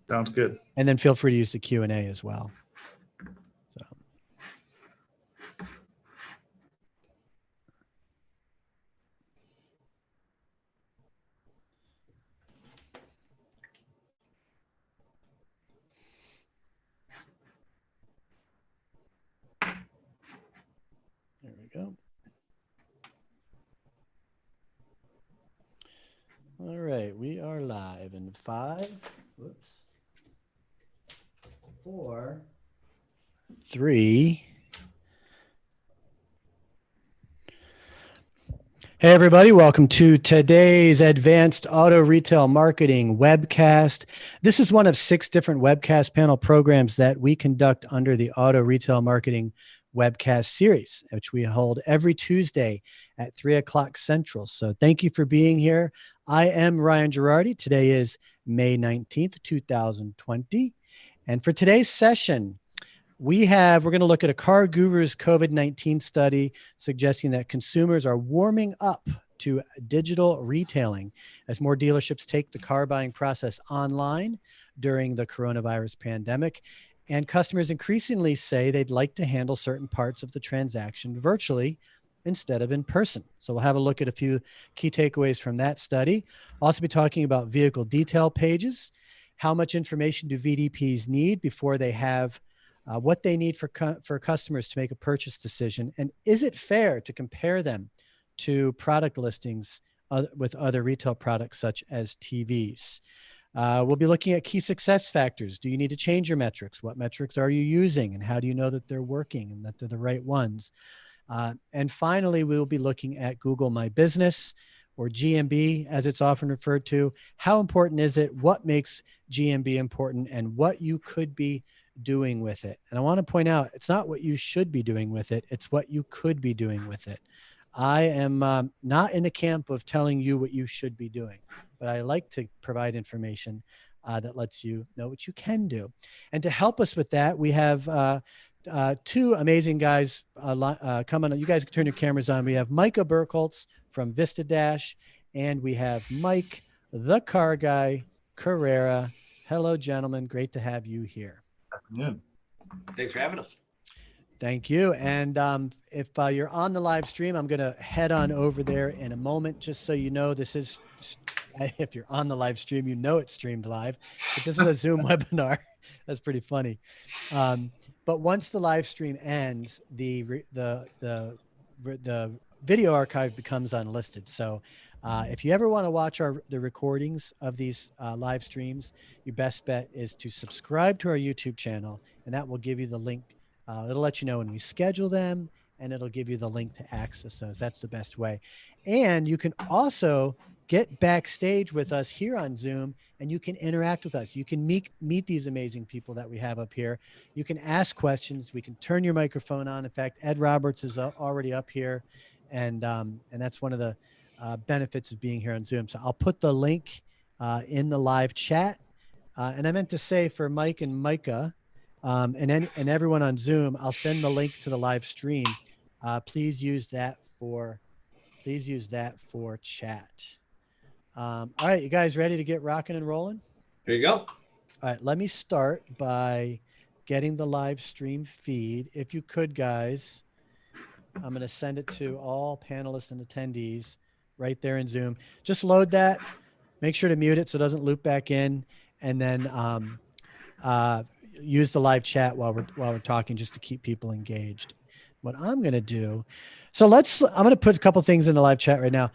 Sounds good. And then feel free to use the Q&A as well. So. There we go. All right, we are live in 5, 4, 3. Hey everybody, welcome to today's Advanced Auto Retail Marketing webcast. This is one of 6 different webcast panel programs that we conduct under the Auto Retail Marketing webcast series, which we hold every Tuesday at 3 o'clock Central. So thank you for being here. I am Ryan Girardi. Today is May 19th, 2020. And for today's session, we're going to look at a Car Guru's COVID-19 study suggesting that consumers are warming up to digital retailing as more dealerships take the car buying process online during the coronavirus pandemic. And customers increasingly say they'd like to handle certain parts of the transaction virtually instead of in person. So we'll have a look at a few key takeaways from that study. I'll also be talking about vehicle detail pages. How much information do VDPs need before they have what they need for customers to make a purchase decision? And is it fair to compare them to product listings with other retail products such as TVs? We'll be looking at key success factors. Do you need to change your metrics? What metrics are you using? And how do you know that they're working and that they're the right ones? And finally, we will be looking at Google My Business, or GMB, as it's often referred to. How important is it? What makes GMB important, and what you could be doing with it? And I want to point out, it's not what you should be doing with it. It's what you could be doing with it. I am not in the camp of telling you what you should be doing, but I like to provide information that lets you know what you can do. And to help us with that, we have 2 amazing guys coming on. You guys can turn your cameras on. We have Micah Burkholz from Vista Dash, and we have Mike, the car guy, Carrera. Hello, gentlemen. Great to have you here. Afternoon. Thanks for having us. Thank you. And if you're on the live stream, I'm going to head on over there in a moment, just so you know, this is, if you're on the live stream, you know it's streamed live, but this is a Zoom webinar. That's pretty funny. But once the live stream ends, the video archive becomes unlisted. So if you ever want to watch the recordings of these live streams, your best bet is to subscribe to our YouTube channel, and that will give you the link. It'll let you know when we schedule them, and it'll give you the link to access those. That's the best way. And you can also get backstage with us here on Zoom, and you can interact with us. You can meet these amazing people that we have up here. You can ask questions. We can turn your microphone on. In fact, Ed Roberts is already up here, and that's one of the benefits of being here on Zoom. So I'll put the link in the live chat. And I meant to say, for Mike and Micah and everyone on Zoom, I'll send the link to the live stream. Please use that for chat. All right, you guys ready to get rocking and rolling? Here you go. All right, let me start by getting the live stream feed. If you could, guys, I'm going to send it to all panelists and attendees right there in Zoom. Just load that. Make sure to mute it so it doesn't loop back in, and then use the live chat while we're talking, just to keep people engaged. What I'm going to do, I'm going to put a couple things in the live chat right now.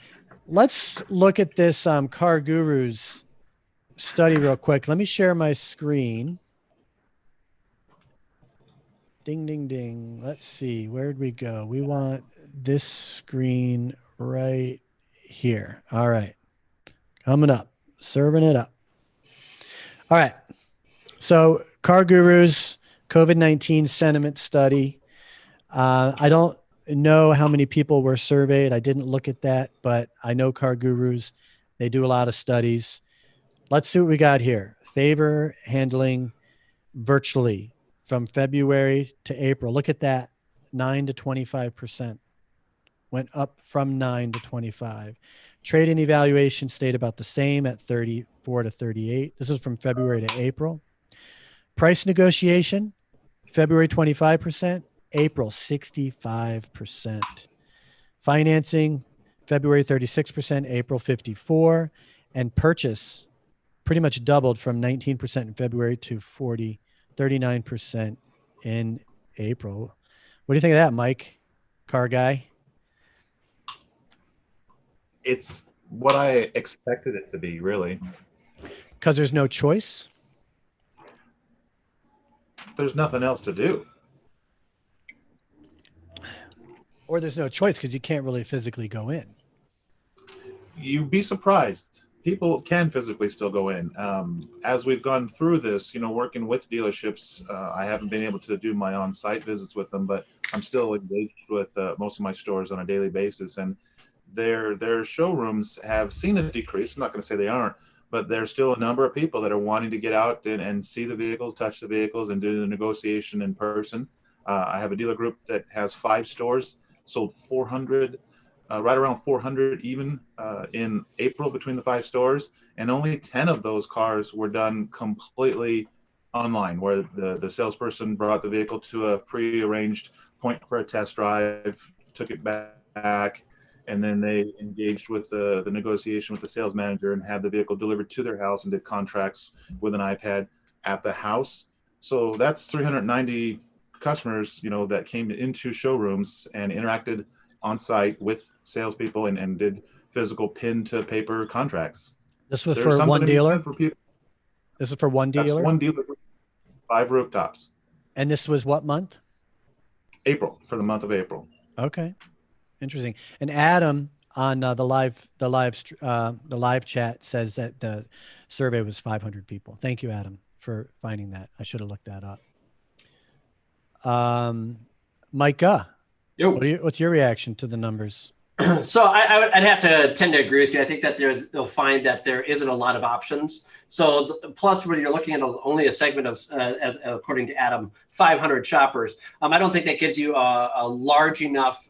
Let's look at this Car Gurus study real quick. Let me share my screen. Ding, ding, ding. Let's see. Where'd we go? We want this screen right here. All right. Coming up. Serving it up. All right. So Car Gurus COVID-19 sentiment study. I don't know how many people were surveyed. I didn't look at that, but I know Car Gurus. They do a lot of studies. Let's see what we got here. Favor handling virtually from February to April. Look at that. 9 to 25%. Went up from 9 to 25. Trade-in evaluation stayed about the same at 34 to 38. This is from February to April. Price negotiation, February 25%, April 65%. Financing, February 36%, April 54%, and purchase pretty much doubled from 19% in February to 39% in April. What do you think of that, Mike, car guy? It's what I expected it to be, really. Because there's no choice. There's nothing else to do. Or there's no choice because you can't really physically go in. You'd be surprised. People can physically still go in. As we've gone through this, working with dealerships, I haven't been able to do my on-site visits with them, but I'm still engaged with most of my stores on a daily basis. And their showrooms have seen a decrease. I'm not going to say they aren't, but there's still a number of people that are wanting to get out and see the vehicles, touch the vehicles, and do the negotiation in person. I have a dealer group that has 5 stores, sold 400, right around 400 even in April between the 5 stores, and only 10 of those cars were done completely online, where the salesperson brought the vehicle to a pre-arranged point for a test drive, took it back, and then they engaged with the negotiation with the sales manager and had the vehicle delivered to their house and did contracts with an iPad at the house. So that's 390 customers, that came into showrooms and interacted on site with salespeople and did physical pen to paper contracts. This was for one dealer? This is for one dealer? That's one dealer, 5 rooftops. And this was what month? April, for the month of April. Okay. Interesting. And Adam on the live chat says that the survey was 500 people. Thank you, Adam, for finding that. I should have looked that up. Micah, what's your reaction to the numbers? So I'd have to tend to agree with you. I think that they'll find that there isn't a lot of options. So plus when you're looking at only a segment of, according to Adam, 500 shoppers, I don't think that gives you a large enough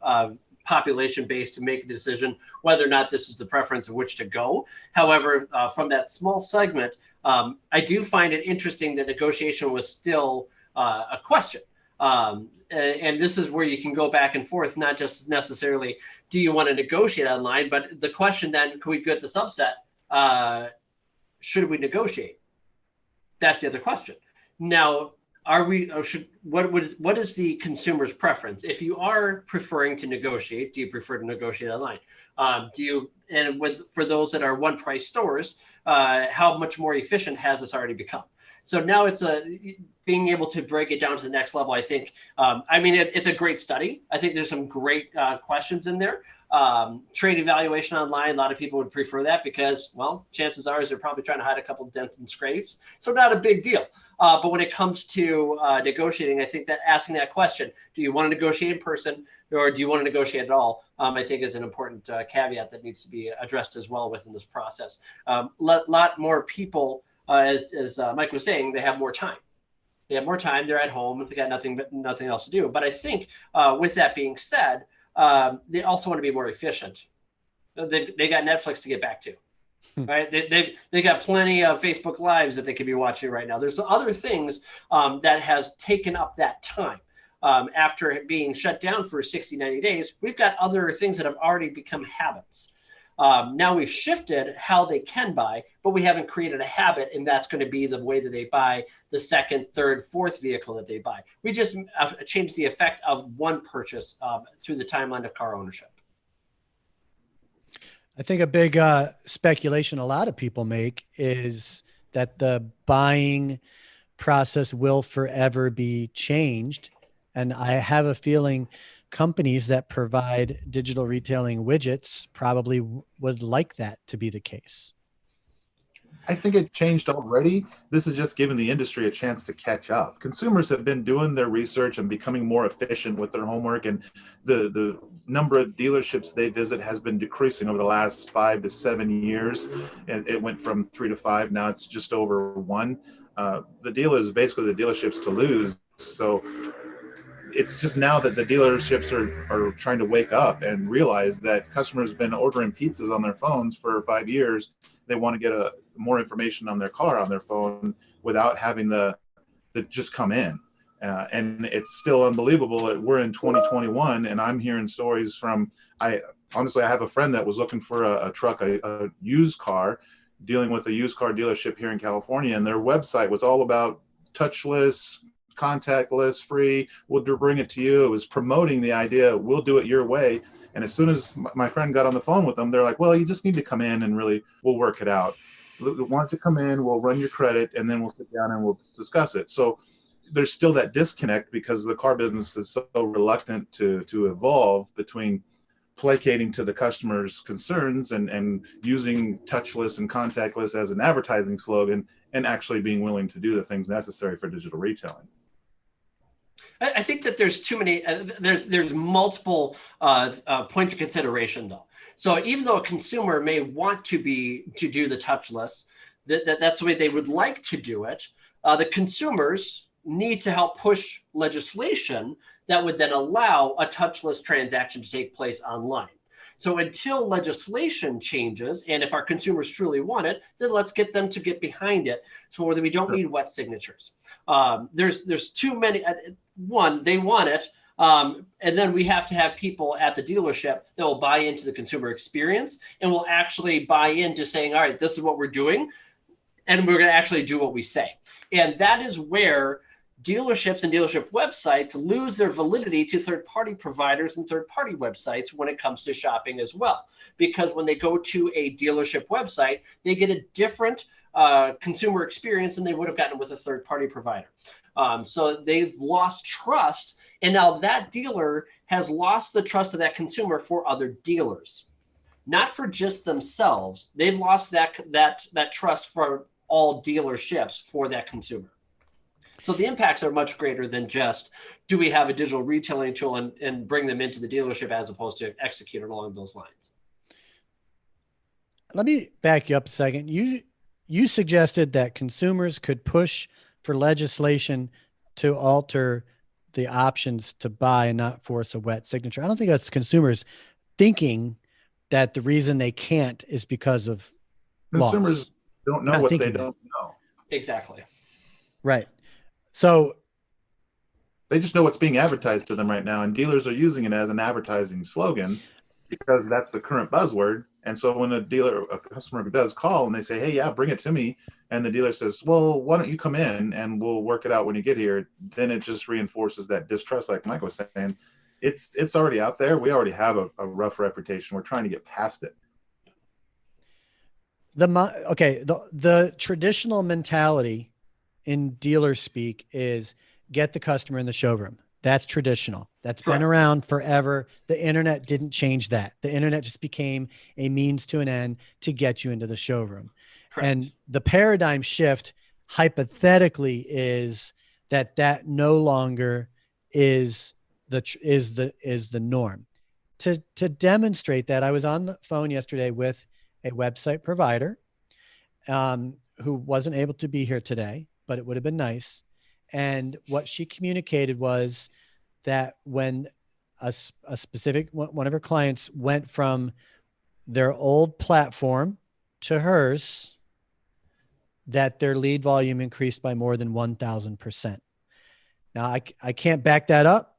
population base to make a decision whether or not this is the preference of which to go. However, from that small segment, I do find it interesting that negotiation was still a question. And this is where you can go back and forth, not just necessarily do you want to negotiate online, but the question then, can we get the subset? Should we negotiate? That's the other question. Now, what is the consumer's preference? If you are preferring to negotiate, do you prefer to negotiate online? For those that are one price stores, how much more efficient has this already become? So now it's being able to break it down to the next level. I think, it's a great study. I think there's some great questions in there. Trade evaluation online, a lot of people would prefer that because, well, chances are they're probably trying to hide a couple of dents and scrapes. So not a big deal. But when it comes to negotiating, I think that asking that question, do you want to negotiate in person or do you want to negotiate at all? I think is an important caveat that needs to be addressed as well within this process. Lot more people, as Mike was saying, they have more time. They have more time. They're at home. They got nothing else to do. But I think with that being said, they also want to be more efficient. They got Netflix to get back to, right? They got plenty of Facebook Lives that they could be watching right now. There's other things that has taken up that time. After being shut down for 60, 90 days, we've got other things that have already become habits. Now we've shifted how they can buy, but we haven't created a habit, and that's going to be the way that they buy the second, third, fourth vehicle that they buy. We just changed the effect of one purchase through the timeline of car ownership. I think a big speculation a lot of people make is that the buying process will forever be changed. And I have a feeling companies that provide digital retailing widgets probably would like that to be the case. I think it changed already. This is just giving the industry a chance to catch up. Consumers have been doing their research and becoming more efficient with their homework, and the number of dealerships they visit has been decreasing over the last 5 to 7 years. And it went from 3 to 5. Now it's just over 1. The deal is basically the dealerships to lose. So it's just now that the dealerships are trying to wake up and realize that customers have been ordering pizzas on their phones for 5 years. They want to get more information on their car on their phone without having the just come in. And it's still unbelievable that we're in 2021 and I'm hearing stories from, I have a friend that was looking for a truck, a used car, dealing with a used car dealership here in California. And their website was all about touchless, contactless, free, we'll bring it to you. It was promoting the idea, we'll do it your way. And as soon as my friend got on the phone with them, they're like, well, you just need to come in and we'll work it out. Why don't you come in, we'll run your credit, and then we'll sit down and we'll discuss it. So there's still that disconnect because the car business is so reluctant to evolve between placating to the customer's concerns and using touchless and contactless as an advertising slogan and actually being willing to do the things necessary for digital retailing. I think that there's too many, there's multiple points of consideration though. So even though a consumer may want to do the touchless, that's the way they would like to do it, the consumers need to help push legislation that would then allow a touchless transaction to take place online. So until legislation changes, and if our consumers truly want it, then let's get them to get behind it so that we don't need wet signatures. There's too many. One, they want it. And then we have to have people at the dealership that will buy into the consumer experience and will actually buy into saying, all right, this is what we're doing. And we're going to actually do what we say. And that is where dealerships and dealership websites lose their validity to third-party providers and third-party websites when it comes to shopping as well. Because when they go to a dealership website, they get a different consumer experience than they would have gotten with a third-party provider. So they've lost trust, and now that dealer has lost the trust of that consumer for other dealers, not for just themselves. They've lost that trust for all dealerships for that consumer. So the impacts are much greater than just, do we have a digital retailing tool and bring them into the dealership as opposed to execute along those lines. Let me back you up a second. You suggested that consumers could push for legislation to alter the options to buy and not force a wet signature. I don't think that's consumers thinking that the reason they can't is because of consumers laws. Don't know what they don't know. Exactly. Right. So they just know what's being advertised to them right now, and dealers are using it as an advertising slogan because that's the current buzzword. And so when a customer does call and they say, hey, yeah, bring it to me, and the dealer says, well, why don't you come in and we'll work it out when you get here, then it just reinforces that distrust. Like Mike was saying, it's already out there. We already have a rough reputation. We're trying to get past it. The traditional mentality in dealer speak is get the customer in the showroom. That's traditional. That's been around forever. The internet didn't change that. The internet just became a means to an end to get you into the showroom. Correct. And the paradigm shift hypothetically is that no longer is the norm. To demonstrate that, I was on the phone yesterday with a website provider who wasn't able to be here today, but it would have been nice. And what she communicated was that when a specific one of her clients went from their old platform to hers, that their lead volume increased by more than 1,000%. Now, I can't back that up.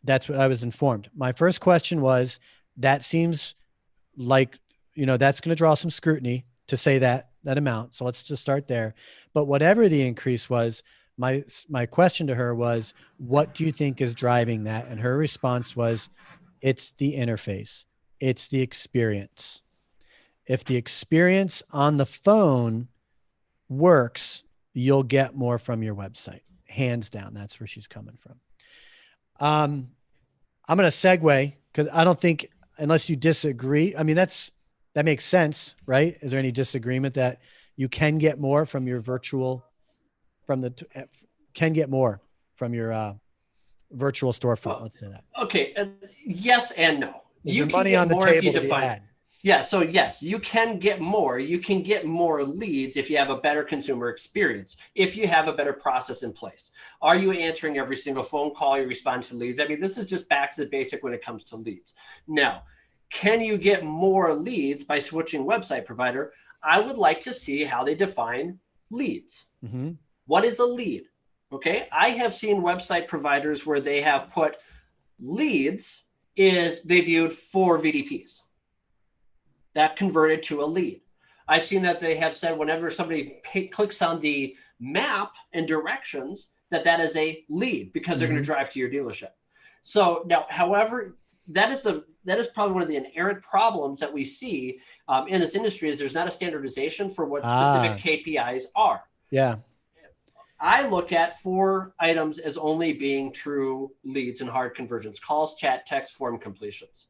That's what I was informed. My first question was, that seems like, that's going to draw some scrutiny to say that amount. So let's just start there. But whatever the increase was, my question to her was, what do you think is driving that? And her response was, it's the interface. It's the experience. If the experience on the phone works, you'll get more from your website. Hands down. That's where she's coming from. I'm going to segue because I don't think, unless you disagree, I mean, that makes sense, right? Is there any disagreement that you can get more from your virtual virtual storefront? Let's say that. Okay. Yes and no. Is You there can money get on the more if table you to be define had? it. Yeah, so yes, you can get more. You can get more leads if you have a better consumer experience, if you have a better process in place. Are you answering every single phone call? You respond to leads? I mean, this is just back to the basic when it comes to leads. Now, can you get more leads by switching website provider? I would like to see how they define leads. Mm-hmm. What is a lead? Okay, I have seen website providers where they have put leads is they viewed 4 VDPs. That converted to a lead. I've seen that they have said whenever somebody clicks on the map and directions, that is a lead because they're going to drive to your dealership. So now, however, that is probably one of the inherent problems that we see in this industry is there's not a standardization for what specific KPIs are. Yeah. I look at 4 items as only being true leads and hard conversions: calls, chat, text, form completions.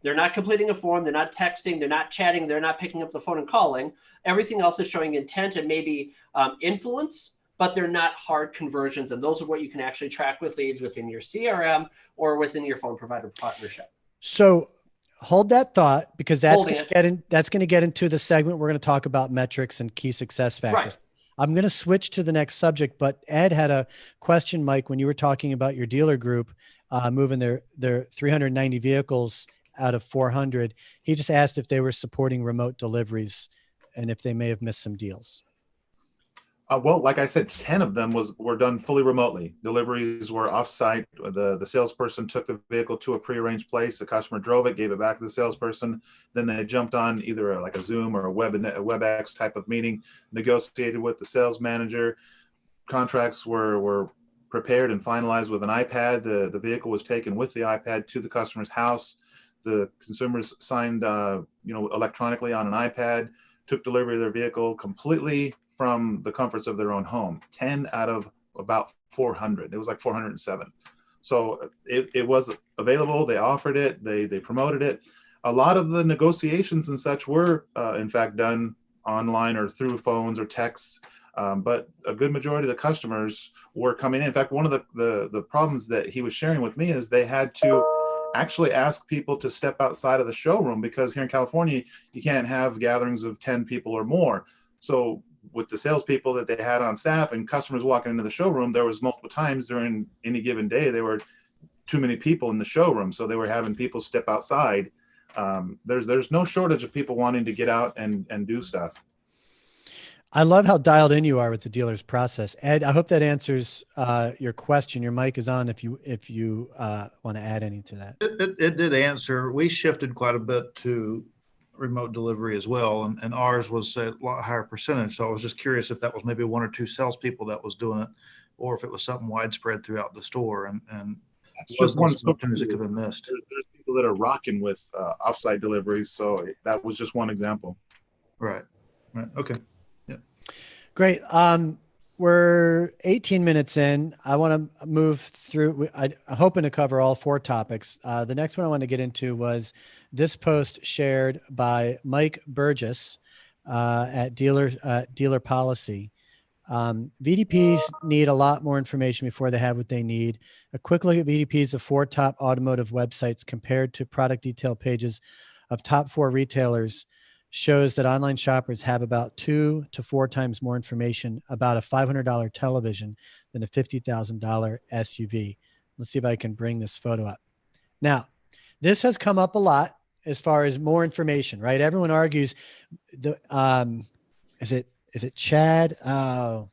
They're not completing a form. They're not texting. They're not chatting. They're not picking up the phone and calling. Everything else is showing intent and maybe influence, but they're not hard conversions. And those are what you can actually track with leads within your CRM or within your phone provider partnership. So hold that thought, because that's going to get into the segment. We're going to talk about metrics and key success factors. Right. I'm going to switch to the next subject, but Ed had a question, Mike, when you were talking about your dealer group moving their 390 vehicles out of 400. He just asked if they were supporting remote deliveries and if they may have missed some deals. Well, like I said, 10 of them were done fully remotely. Deliveries were offsite. The salesperson took the vehicle to a prearranged place. The customer drove it, gave it back to the salesperson. Then they jumped on either a Zoom or a WebEx type of meeting, negotiated with the sales manager. Contracts were prepared and finalized with an iPad. The vehicle was taken with the iPad to the customer's house. The consumers signed, electronically on an iPad, took delivery of their vehicle completely from the comforts of their own home. 10 out of about 400. It was like 407. So it was available. They offered it. They promoted it. A lot of the negotiations and such were, in fact, done online or through phones or texts. But a good majority of the customers were coming in. In fact, one of the problems that he was sharing with me is they had to actually ask people to step outside of the showroom, because here in California, you can't have gatherings of 10 people or more. So with the salespeople that they had on staff and customers walking into the showroom, there was multiple times during any given day, there were too many people in the showroom. So they were having people step outside. There's no shortage of people wanting to get out and do stuff. I love how dialed in you are with the dealer's process. Ed, I hope that answers your question. Your mic is on if you want to add anything to that. It did answer. We shifted quite a bit to remote delivery as well, and ours was a lot higher percentage. So I was just curious if that was maybe 1 or 2 salespeople that was doing it, or if it was something widespread throughout the store. And that's just one opportunity that could have been missed. There's people that are rocking with offsite deliveries, so that was just one example. Right. Okay. Great. We're 18 minutes in. I want to move through. I'm hoping to cover all 4 topics. The next one I want to get into was this post shared by Mike Burgess at Dealer Policy. VDPs need a lot more information before they have what they need. A quick look at VDPs of 4 top automotive websites compared to product detail pages of top 4 retailers shows that online shoppers have about 2 to 4 times more information about a $500 television than a $50,000 SUV. Let's see if I can bring this photo up. Now, this has come up a lot as far as more information, right? Everyone argues is it Chad? Oh,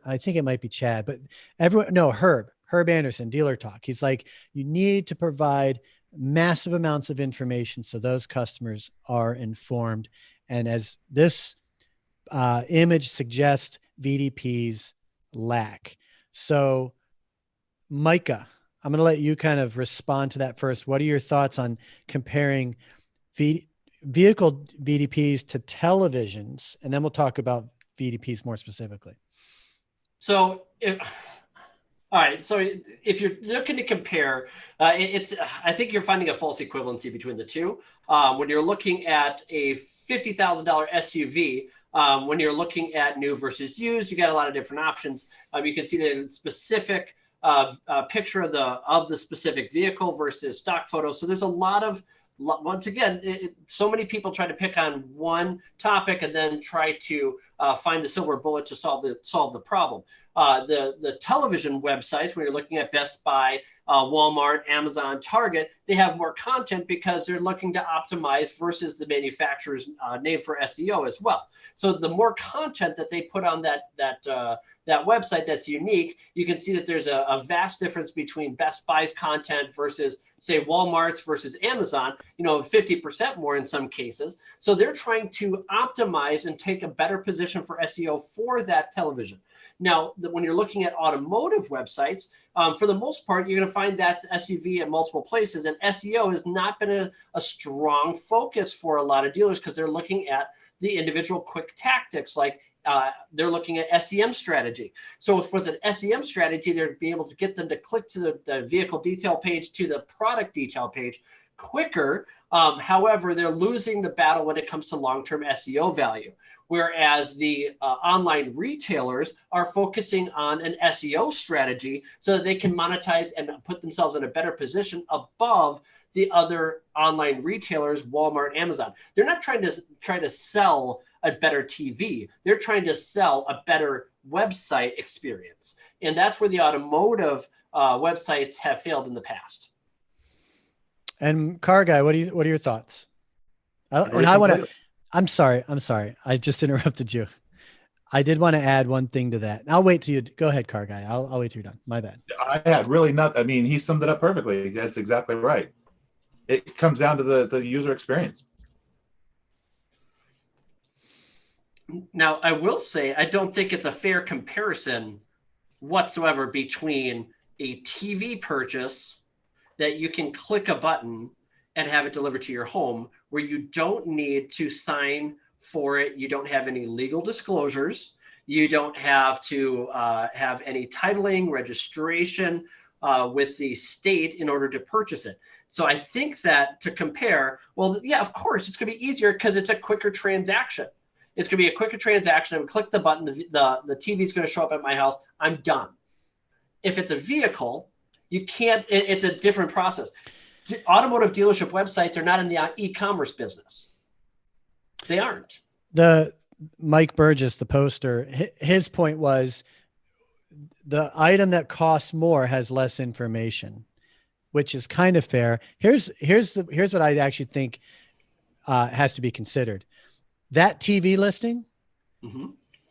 I think it might be Chad, but Herb Anderson, Dealer Talk. He's like, you need to provide massive amounts of information so those customers are informed. And as this image suggests, VDPs lack. So Micah, I'm going to let you kind of respond to that first. What are your thoughts on comparing vehicle VDPs to televisions? And then we'll talk about VDPs more specifically. So all right. So if you're looking to compare, I think you're finding a false equivalency between the two. When you're looking at a $50,000 SUV, when you're looking at new versus used, you got a lot of different options. You can see the specific picture of the specific vehicle versus stock photos. So there's a lot of once again, so many people try to pick on one topic and then try to find the silver bullet to solve the problem. The television websites, when you're looking at Best Buy, Walmart, Amazon, Target, they have more content because they're looking to optimize versus the manufacturer's name for SEO as well. So the more content that they put on that website that's unique, you can see that there's a vast difference between Best Buy's content versus, say, Walmart's versus Amazon, 50% more in some cases. So they're trying to optimize and take a better position for SEO for that television. Now, when you're looking at automotive websites, for the most part, you're going to find that SUV at multiple places, and SEO has not been a strong focus for a lot of dealers because they're looking at the individual quick tactics, like they're looking at SEM strategy. So with an SEM strategy, they're being able to get them to click to the vehicle detail page, to the product detail page quicker. However, they're losing the battle when it comes to long-term SEO value. Whereas the online retailers are focusing on an SEO strategy so that they can monetize and put themselves in a better position above the other online retailers, Walmart, Amazon. They're not trying to sell a better TV. They're trying to sell a better website experience. And that's where the automotive websites have failed in the past. And Car Guy, what are your thoughts? I'm sorry. I just interrupted you. I did want to add one thing to that. I'll wait till you go ahead, Car Guy. I'll wait till you're done. My bad. I had really not. I mean, he summed it up perfectly. That's exactly right. It comes down to the user experience. Now, I will say, I don't think it's a fair comparison whatsoever between a TV purchase that you can click a button and have it delivered to your home, where you don't need to sign for it. You don't have any legal disclosures. You don't have to have any titling, registration with the state in order to purchase it. So I think that to compare, well, yeah, of course, it's going to be easier because it's a quicker transaction. It's going to be a quicker transaction. I would click the button. The TV is going to show up at my house. I'm done. If it's a vehicle, you can't. It's a different process. Automotive dealership websites are not in the e-commerce business. They aren't. The Mike Burgess, the poster, his point was the item that costs more has less information, which is kind of fair. Here's what I actually think has to be considered. That TV listing,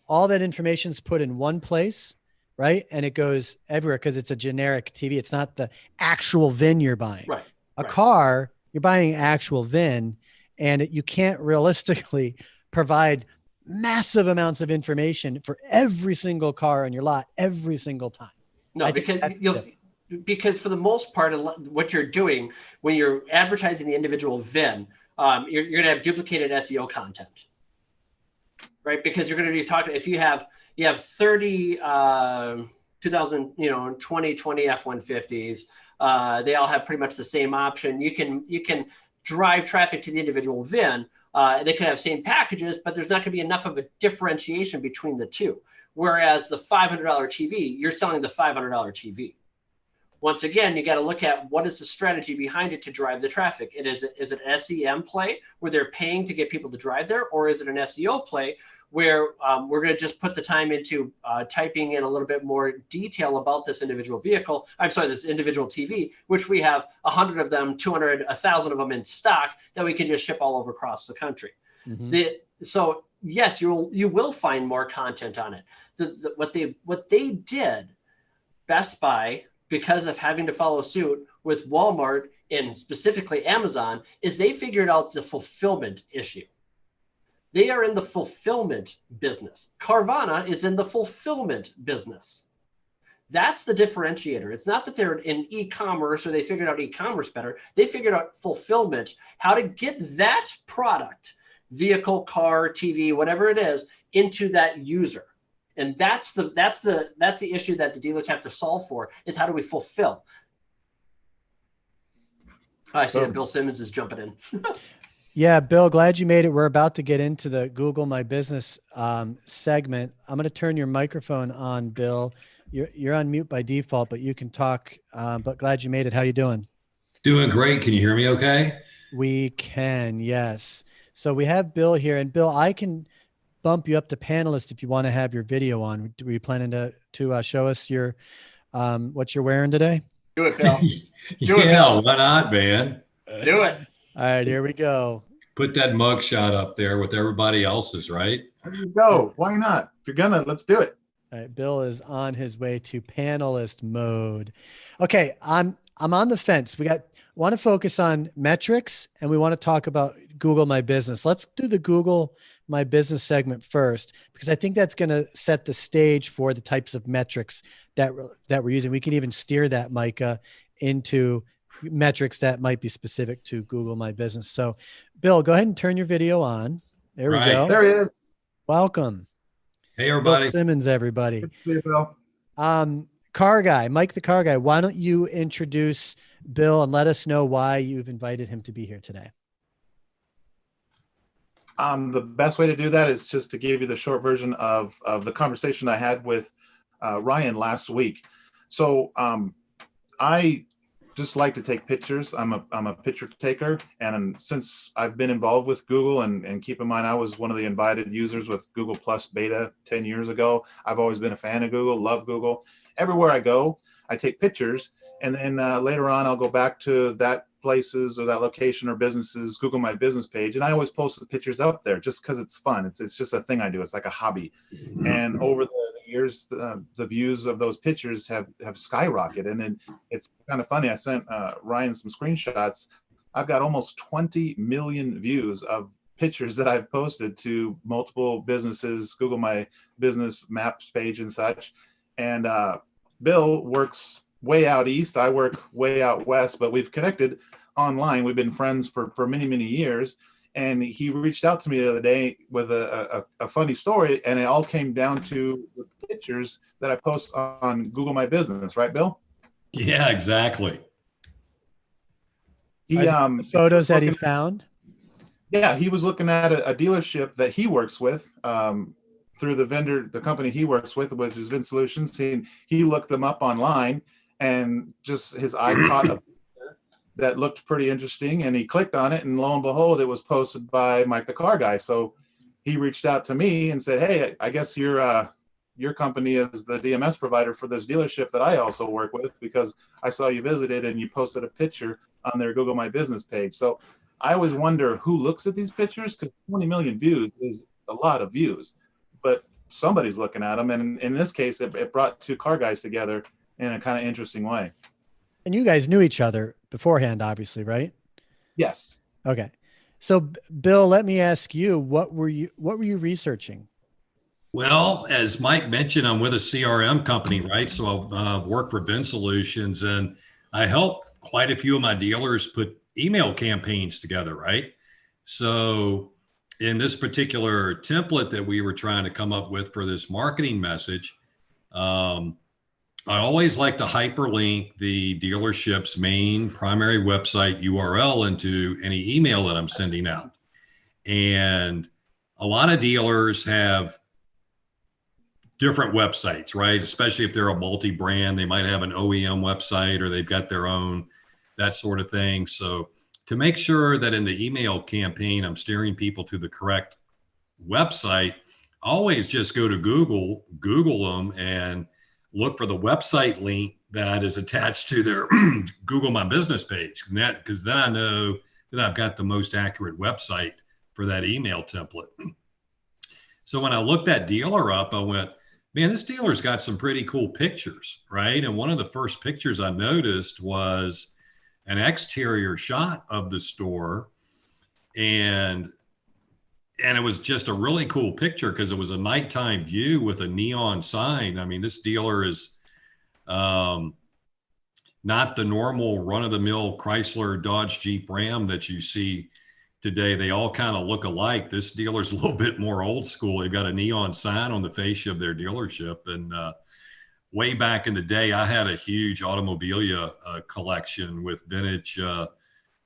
all that information is put in one place, right? And it goes everywhere because it's a generic TV. It's not the actual VIN you're buying. Right. A car, you're buying actual VIN, and you can't realistically provide massive amounts of information for every single car on your lot every single time. No, because for the most part, what you're doing when you're advertising the individual VIN, you're going to have duplicated SEO content, right? Because you're going to be talking, if you have 30 2020 F-150s, they all have pretty much the same option. You can drive traffic to the individual VIN. They can have same packages, but there's not going to be enough of a differentiation between the two. Whereas the $500 TV, you're selling the $500 TV. Once again, you got to look at what is the strategy behind it to drive the traffic. Is it an SEM play where they're paying to get people to drive there, or is it an SEO play where we're going to just put the time into typing in a little bit more detail about this individual vehicle? I'm sorry, this individual TV, which we have 100 of them, 200, 1,000 of them in stock that we can just ship all over across the country. So yes, you will find more content on it. What they did, Best Buy, because of having to follow suit with Walmart and specifically Amazon, is they figured out the fulfillment issue. They are in the fulfillment business. Carvana is in the fulfillment business. That's the differentiator. It's not that they're in e-commerce or they figured out e-commerce better. They figured out fulfillment, how to get that product, vehicle, car, TV, whatever it is, into that user. And that's the issue that the dealers have to solve for, is how do we fulfill? I see that Bill Simmons is jumping in. Yeah, Bill, glad you made it. We're about to get into the Google My Business segment. I'm going to turn your microphone on, Bill. You're on mute by default, but you can talk. But glad you made it. How you doing? Doing great. Can you hear me okay? We can, yes. So we have Bill here, and Bill, I can bump you up to panelist if you want to have your video on. Were you planning to show us your what you're wearing today? Do it, Bill. Do it, Yeah, Bill. why not, man? Do it. All right, here we go. Put that mug shot up there with everybody else's, right? There you go. Why not? If you're gonna, let's do it. All right, Bill is on his way to panelist mode. Okay, I'm on the fence. We want to focus on metrics, and we want to talk about Google My Business. Let's do the Google My Business segment first, because I think that's going to set the stage for the types of metrics that we're using. We can even steer that, Micah, into metrics that might be specific to Google My Business. So, Bill, go ahead and turn your video on. There we Right. go. There he is. Welcome. Hey, Bill everybody. Simmons, everybody. Good to see you, Bill. Car guy, Mike the car guy, why don't you introduce Bill and let us know why you've invited him to be here today? The best way to do that is just to give you the short version of the conversation I had with Ryan last week. So I just like to take pictures. I'm a picture taker, and since I've been involved with Google, and keep in mind I was one of the invited users with Google Plus beta 10 years ago. I've always been a fan of Google, love Google. Everywhere I go, I take pictures, and then later on I'll go back to that places or that location or businesses Google My Business page, and I always post the pictures up there just because it's fun. It's just a thing I do. It's like a hobby. And over the years, the views of those pictures have skyrocketed, and then it's kind of funny. I sent Ryan some screenshots. I've got almost 20 million views of pictures that I've posted to multiple businesses, Google My Business Maps page and such. And Bill works way out east. I work way out west, but we've connected online. We've been friends for many, many years. And he reached out to me the other day with a funny story, and it all came down to the pictures that I post on Google My Business, right, Bill? Yeah, exactly. He The photos that he found. Yeah, he was looking at a dealership that he works with through the company he works with, which is Vin Solutions. He looked them up online, and just his eye caught a picture that looked pretty interesting, and he clicked on it, and lo and behold, it was posted by Mike the car guy. So he reached out to me and said, "Hey, I guess your company is the DMS provider for this dealership that I also work with, because I saw you visited and you posted a picture on their Google My Business page." So I always wonder who looks at these pictures, because 20 million views is a lot of views, but somebody's looking at them. And in this case, it brought two car guys together in a kind of interesting way. And you guys knew each other beforehand, obviously, right? Yes. Okay. So Bill, let me ask you, what were you researching? Well, as Mike mentioned, I'm with a CRM company, right? So I work for Vin Solutions, and I help quite a few of my dealers put email campaigns together, right? So in this particular template that we were trying to come up with for this marketing message, I always like to hyperlink the dealership's main primary website URL into any email that I'm sending out. And a lot of dealers have different websites, right? Especially if they're a multi-brand, they might have an OEM website, or they've got their own, that sort of thing. So to make sure that in the email campaign, I'm steering people to the correct website, I always just go to Google them, and look for the website link that is attached to their Google My Business page, because then I know that I've got the most accurate website for that email template. So when I looked that dealer up, I went, man, this dealer's got some pretty cool pictures, right? And one of the first pictures I noticed was an exterior shot of the store, and it was just a really cool picture because it was a nighttime view with a neon sign. I mean, this dealer is not the normal run-of-the-mill Chrysler, Dodge, Jeep, Ram that you see today. They all kind of look alike. This dealer's a little bit more old school. They've got a neon sign on the fascia of their dealership. And way back in the day, I had a huge automobilia collection with vintage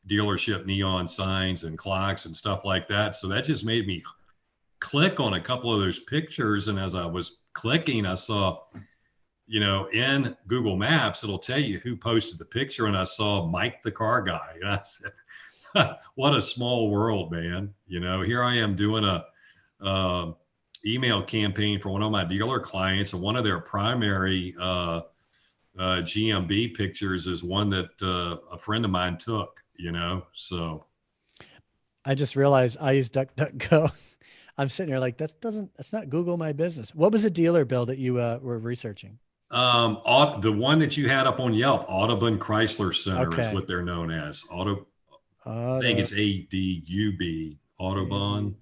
dealership neon signs and clocks and stuff like that. So that just made me click on a couple of those pictures. And as I was clicking, I saw, in Google Maps, it'll tell you who posted the picture. And I saw Mike the car guy. And I said, What a small world, man. You know, here I am doing a email campaign for one of my dealer clients, and one of their primary GMB pictures is one that a friend of mine took, you know, so. I just realized I use DuckDuckGo. I'm sitting here like, that's not Google My Business. What was a dealer bill that you were researching? The one that you had up on Yelp, Audubon Chrysler Center is Okay. what they're known as. I think it's ADUB, Audubon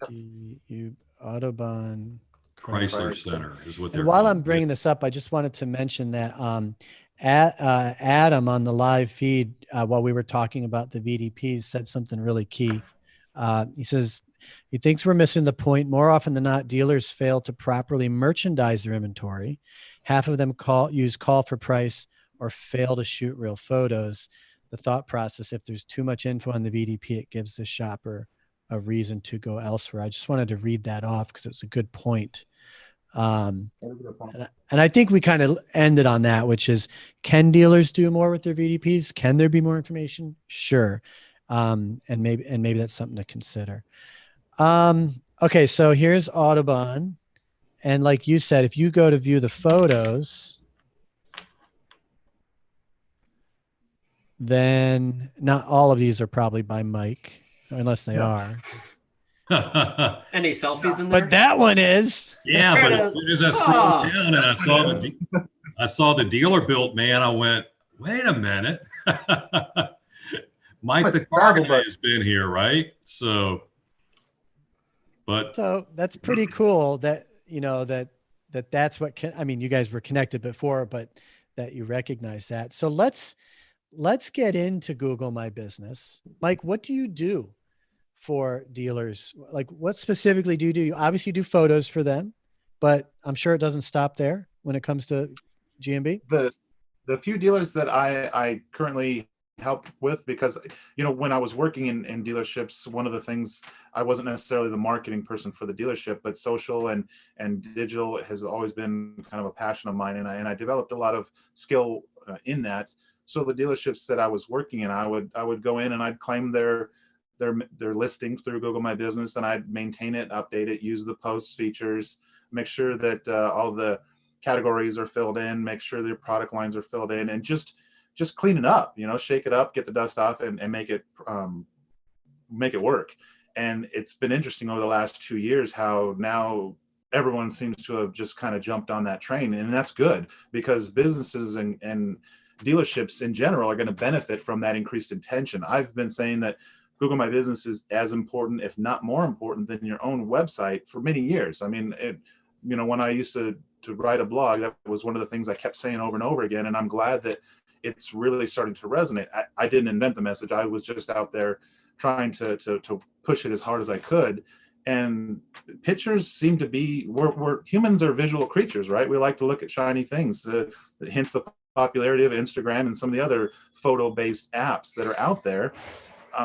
Audubon Chrysler Center is what they're And while called. I'm bringing this up, I just wanted to mention that Adam on the live feed, while we were talking about the VDPs, said something really key. He says he thinks we're missing the point. More often than not, dealers fail to properly merchandise their inventory. Half of them use call for price or fail to shoot real photos. The thought process, if there's too much info on the VDP, it gives the shopper a reason to go elsewhere. I just wanted to read that off because it's a good point. And I think we kind of ended on that, which is, can dealers do more with their VDPs? Can there be more information? Sure. And maybe that's something to consider. Okay. So here's Audubon. And like you said, if you go to view the photos, then not all of these are probably by Mike, unless they are. Any selfies in there? But that one is. Yeah, but as soon as I scrolled down and I saw the dealer built man, I went, wait a minute. Mike the car guy has been here, right? So that's pretty cool that, you know, that's what I mean, you guys were connected before, but that you recognize that. So let's get into Google My Business. Mike, what do you do for dealers? Like, what specifically do you do? You obviously do photos for them, but I'm sure it doesn't stop there when it comes to GMB. The few dealers that I currently help with, because, you know, when I was working in dealerships, one of the things, I wasn't necessarily the marketing person for the dealership, but social and digital has always been kind of a passion of mine, and I developed a lot of skill in that. So the dealerships that I was working in, I would go in and I'd claim their listings through Google My Business, and I'd maintain it, update it, use the post features, make sure that all the categories are filled in, make sure their product lines are filled in, and just clean it up, you know, shake it up, get the dust off, and make it work. And it's been interesting over the last 2 years how now everyone seems to have just kind of jumped on that train, and that's good, because businesses and dealerships in general are going to benefit from that increased attention. I've been saying that Google My Business is as important, if not more important, than your own website for many years. I mean, you know, when I used to write a blog, that was one of the things I kept saying over and over again. And I'm glad that it's really starting to resonate. I didn't invent the message. I was just out there trying to push it as hard as I could. And pictures seem to be, we're humans are visual creatures, right? We like to look at shiny things, hence the popularity of Instagram and some of the other photo-based apps that are out there.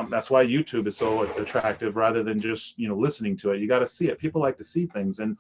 That's why YouTube is so attractive, rather than just, you know, listening to it. You got to see it. People like to see things. And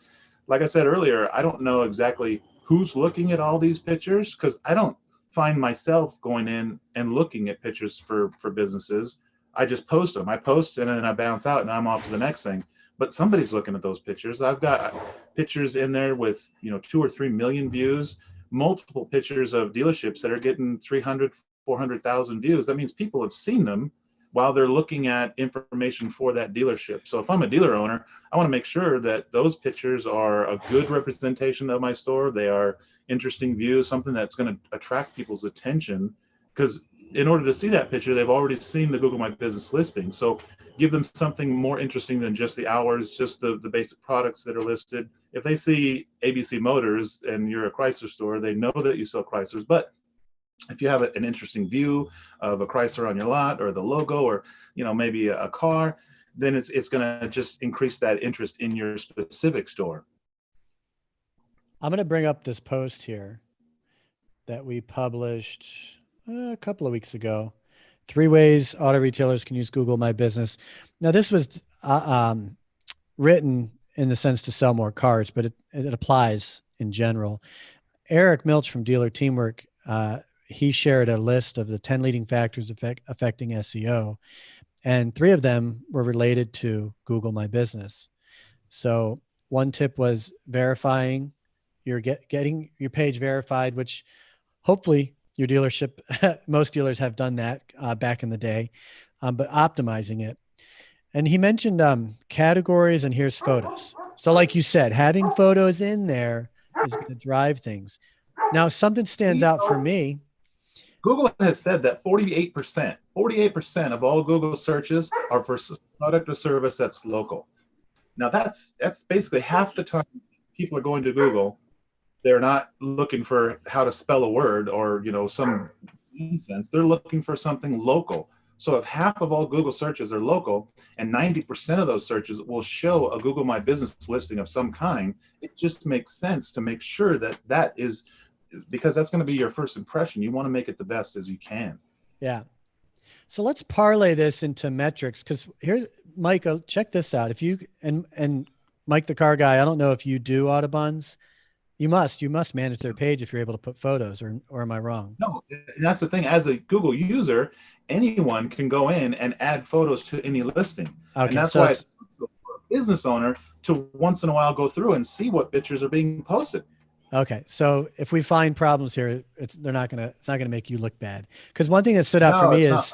like I said earlier, I don't know exactly who's looking at all these pictures, because I don't find myself going in and looking at pictures for businesses. I just post them. I post and then I bounce out and I'm off to the next thing. But somebody's looking at those pictures. I've got pictures in there with, you know, 2 or 3 million views, multiple pictures of dealerships that are getting 300, 400,000 views. That means people have seen them while they're looking at information for that dealership. So if I'm a dealer owner, I want to make sure that those pictures are a good representation of my store. They are interesting views, something that's going to attract people's attention, because in order to see that picture, they've already seen the Google My Business listing. So give them something more interesting than just the hours, just the basic products that are listed. If they see ABC Motors and you're a Chrysler store, they know that you sell Chryslers. But if you have an interesting view of a Chrysler on your lot, or the logo, or, you know, maybe a car, then it's going to just increase that interest in your specific store. I'm going to bring up this post here that we published a couple of weeks ago. 3 ways auto retailers can use Google My Business. Now, this was written in the sense to sell more cars, but it applies in general. Eric Milch from Dealer Teamwork, he shared a list of the 10 leading factors affecting SEO. and 3 of them were related to Google My Business. So one tip was verifying getting your page verified, which hopefully your dealership, most dealers have done that back in the day, but optimizing it. And he mentioned categories, and here's photos. So like you said, having photos in there is going to drive things. Now, something stands out for me. Google has said that 48% of all Google searches are for product or service that's local. Now that's basically half the time people are going to Google. They're not looking for how to spell a word or, some nonsense. They're looking for something local. So if half of all Google searches are local and 90% of those searches will show a Google My Business listing of some kind, it just makes sense to make sure that is, because that's going to be your first impression. You want to make it the best as you can. Yeah. So let's parlay this into metrics, because here's Mike, check this out. If you, and Mike, the car guy, I don't know if you do Autobuns. You must manage their page if you're able to put photos, or am I wrong? No, and that's the thing. As a Google user, anyone can go in and add photos to any listing. Okay, and that's so why it's for a business owner to once in a while go through and see what pictures are being posted. Okay. So if we find problems here, it's not going to make you look bad. Because one thing that stood out for me is,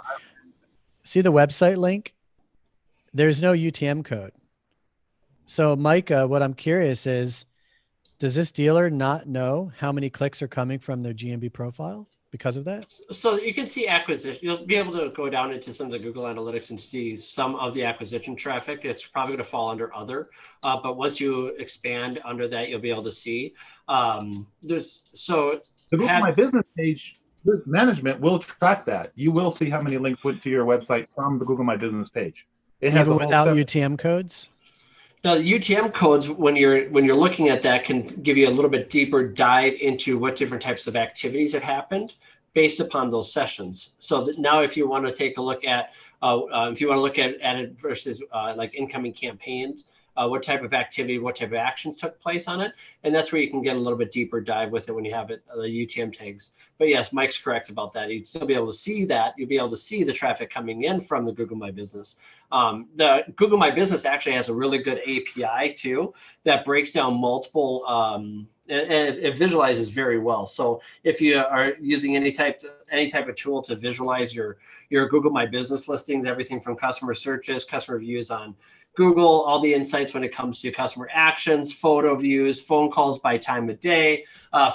see the website link? There's no UTM code. So Micah, what I'm curious is, does this dealer not know how many clicks are coming from their GMB profile because of that? So you can see acquisition. You'll be able to go down into some of the Google Analytics and see some of the acquisition traffic. It's probably going to fall under other, but once you expand under that, you'll be able to see. The Google My Business page management will track that. You will see how many links went to your website from the Google My Business page. It has even without UTM codes. Now, the UTM codes, when you're looking at that, can give you a little bit deeper dive into what different types of activities have happened based upon those sessions. So that now, if you want to take a look at, it versus like incoming campaigns, what type of activity, what type of actions took place on it, and that's where you can get a little bit deeper dive with it when you have it, the UTM tags. But yes, Mike's correct about that. You'd still be able to see that. You'll be able to see the traffic coming in from the Google My Business. The Google My Business actually has a really good API too that breaks down multiple. And it visualizes very well. So if you are using any type of tool to visualize your Google My Business listings, everything from customer searches, customer views on Google, all the insights when it comes to customer actions, photo views, phone calls by time of day,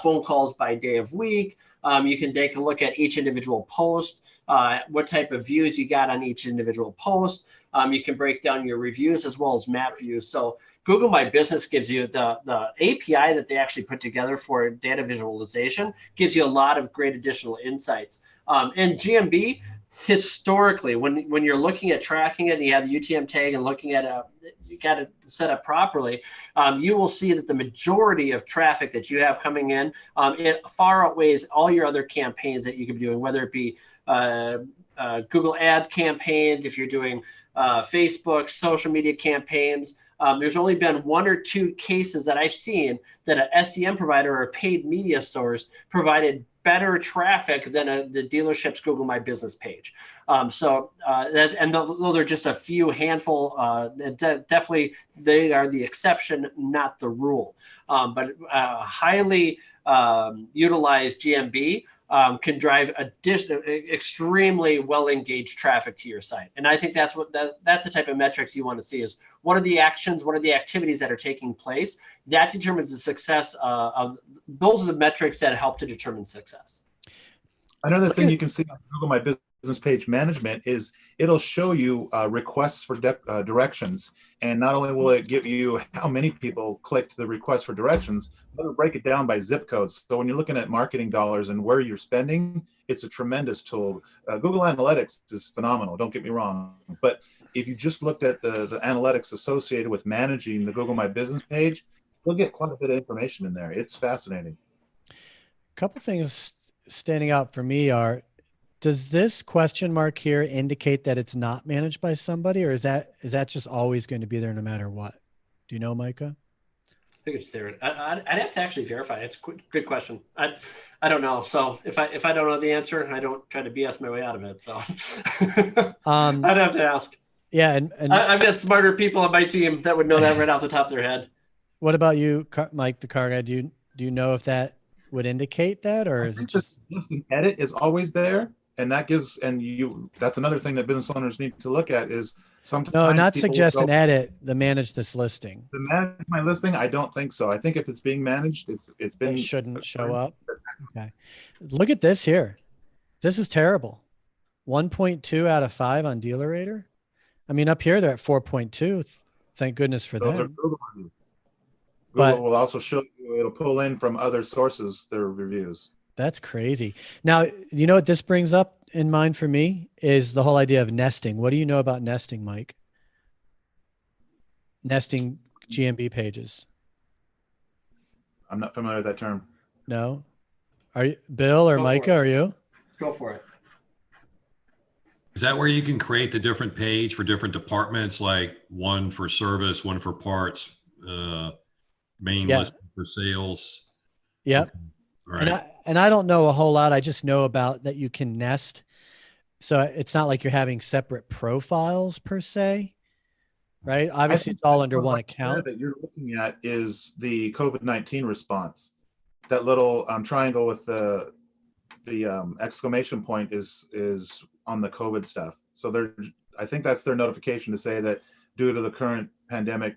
phone calls by day of week. You can take a look at each individual post, what type of views you got on each individual post. You can break down your reviews as well as map views. So Google My Business gives you the API that they actually put together for data visualization, gives you a lot of great additional insights. And GMB, historically, when you're looking at tracking it and you have the UTM tag and looking at you got it set up properly, you will see that the majority of traffic that you have coming in, it far outweighs all your other campaigns that you could be doing, whether it be Google Ads campaigns, if you're doing Facebook, social media campaigns. There's only been 1 or 2 cases that I've seen that an SEM provider or a paid media source provided better traffic than the dealership's Google My Business page. Those are just a few handful. Definitely, they are the exception, not the rule. But highly utilized GMB can drive extremely well-engaged traffic to your site. And I think that's the type of metrics you want to see is what are the actions, what are the activities that are taking place? That determines the success of those are the metrics that help to determine success. Another thing you can see on Google My Business page management is it'll show you requests for directions. And not only will it give you how many people clicked the request for directions, but it'll break it down by zip codes. So when you're looking at marketing dollars and where you're spending, it's a tremendous tool. Google Analytics is phenomenal, don't get me wrong. But if you just looked at the analytics associated with managing the Google My Business page, you'll get quite a bit of information in there. It's fascinating. A couple things standing out for me are, does this question mark here indicate that it's not managed by somebody, or is that just always going to be there no matter what? Do you know, Micah? I think it's there. I'd have to actually verify. It's a good question. I don't know. So if I don't know the answer, I don't try to BS my way out of it. So I'd have to ask. Yeah, and I've got smarter people on my team that would know that right off the top of their head. what about you, Mike, the car guy? Do you know if that would indicate that, or I is it think just the listing edit is always there, and that gives that's another thing that business owners need to look at is sometimes no? Not people will suggest go an edit. The manage this listing. to manage my listing. I don't think so. I think if it's being managed, it's been They shouldn't show up. Okay, look at this here. This is terrible. 1.2 out of 5 on DealerRater. I mean, up here they're at 4.2. Thank goodness for Those are them. Google reviews. But Google will also show you, it'll pull in from other sources their reviews. that's crazy. Now, you know what this brings up in mind for me is the whole idea of nesting. What do you know about nesting, Mike? Nesting GMB pages. I'm not familiar with that term. No? Are you Bill or Go for Micah? it. Are you? Go for it. Is that where you can create the different page for different departments, like one for service, one for parts, main Yeah. list for sales? Yep. Okay. All right. And I don't know a whole lot. I just know about that you can nest. So it's not like you're having separate profiles per se, right? Obviously, it's all under one account. That you're looking at is the COVID-19 response. That little triangle with the exclamation point is on the COVID stuff. So I think that's their notification to say that due to the current pandemic,